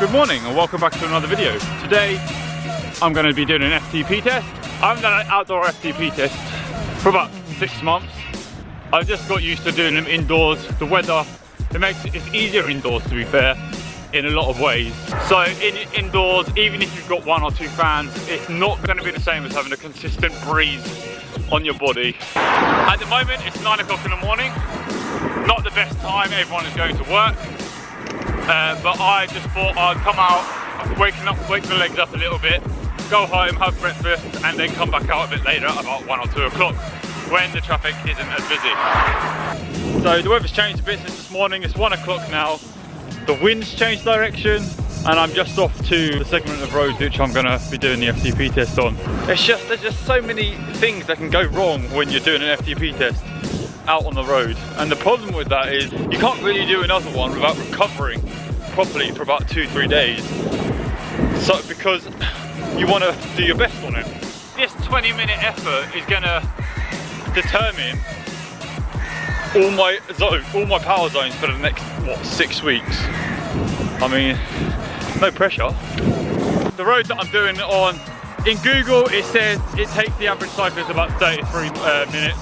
Good morning and welcome back to another video. Today I'm going to be doing an FTP test. I haven't done an outdoor FTP test for about 6 months. I've just got used to doing them indoors. The weather, it's easier indoors, to be fair, in a lot of ways. So indoors, even if you've got 1 or 2 fans, it's not going to be the same as having a consistent breeze on your body. At the moment it's 9 o'clock in the morning. Not the best time, everyone is going to work. But I just thought I'd come out, wake the legs up a little bit, go home, have breakfast, and then come back out a bit later, about 1 or 2 o'clock, when the traffic isn't as busy. So the weather's changed a bit since this morning. It's 1 o'clock now. The wind's changed direction, and I'm just off to the segment of road which I'm going to be doing the FTP test on. There's just so many things that can go wrong when you're doing an FTP test out on the road, and the problem with that is you can't really do another one without recovering properly for about 2-3 days. So because you want to do your best on it. This 20-minute effort is going to determine all my power zones for the next 6 weeks. I mean, no pressure. The road that I'm doing on, in Google it says it takes the average cyclist about 33 minutes.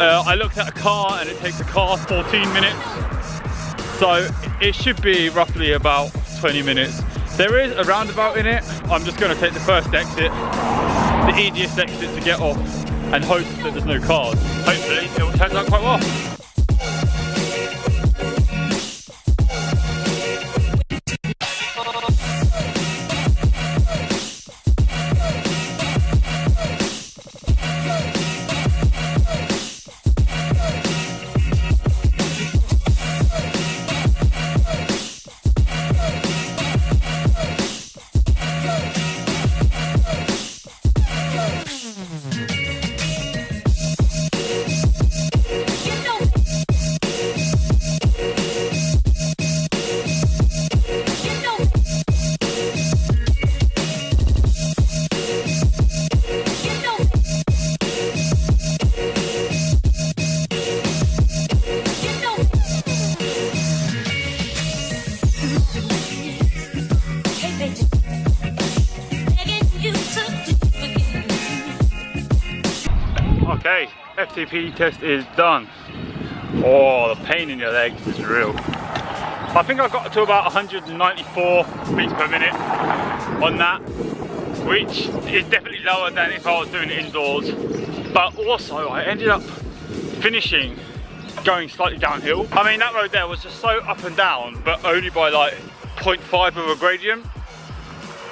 I looked at a car and it takes a car 14 minutes. So it should be roughly about 20 minutes. There is a roundabout in it. I'm just going to take the first exit, the easiest exit to get off, and hope that there's no cars. Hopefully it will turn out quite well. Okay, FTP test is done. Oh, the pain in your legs is real. I think I got to about 194 beats per minute on that, which is definitely lower than if I was doing it indoors. But also I ended up finishing going slightly downhill. I mean, that road there was just so up and down, but only by like 0.5 of a gradient.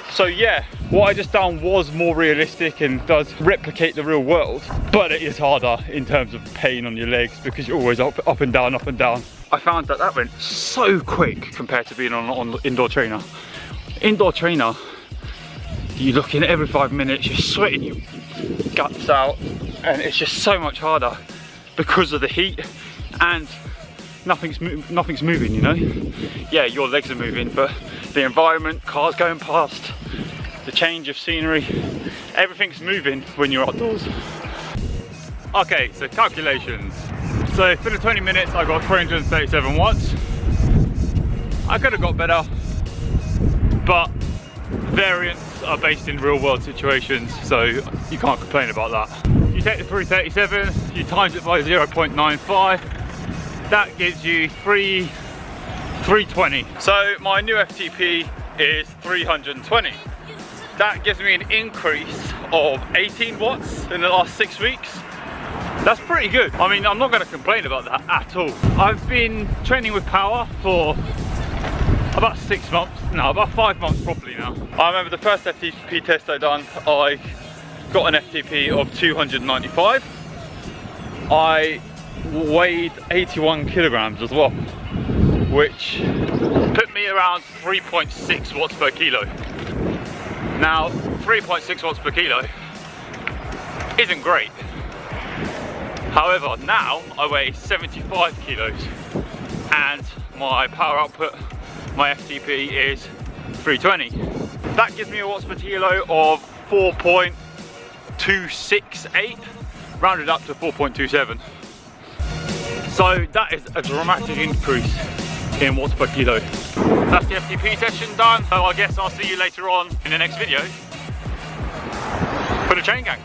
So yeah, what I just done was more realistic and does replicate the real world, but it is harder in terms of pain on your legs because you're always up and down, up and down. I found that went so quick compared to being on the indoor trainer. Indoor trainer, you look in every 5 minutes, you're sweating your guts out, and it's just so much harder because of the heat and nothing's moving, you know? Yeah, your legs are moving, but the environment, cars going past, the change of scenery, everything's moving when you're outdoors. Okay, so calculations. So for the 20 minutes I got 337 watts. I could have got better, but variants are based in real world situations, so you can't complain about that. You take the 337, you times it by 0.95, that gives you 320. So my new FTP is 320. That gives me an increase of 18 watts in the last 6 weeks. That's pretty good. I mean, I'm not going to complain about that at all. I've been training with power for about 6 months, no, about 5 months probably now. I remember the first FTP test I done, I got an FTP of 295. I weighed 81 kilograms as well, which put me around 3.6 watts per kilo. Now, 3.6 watts per kilo isn't great. However, now I weigh 75 kilos and my power output, my FTP is 320. That gives me a watts per kilo of 4.268, rounded up to 4.27. So that is a dramatic increase in watts per kilo. That's the FTP session done. So I guess I'll see you later on in the next video for the chain gang.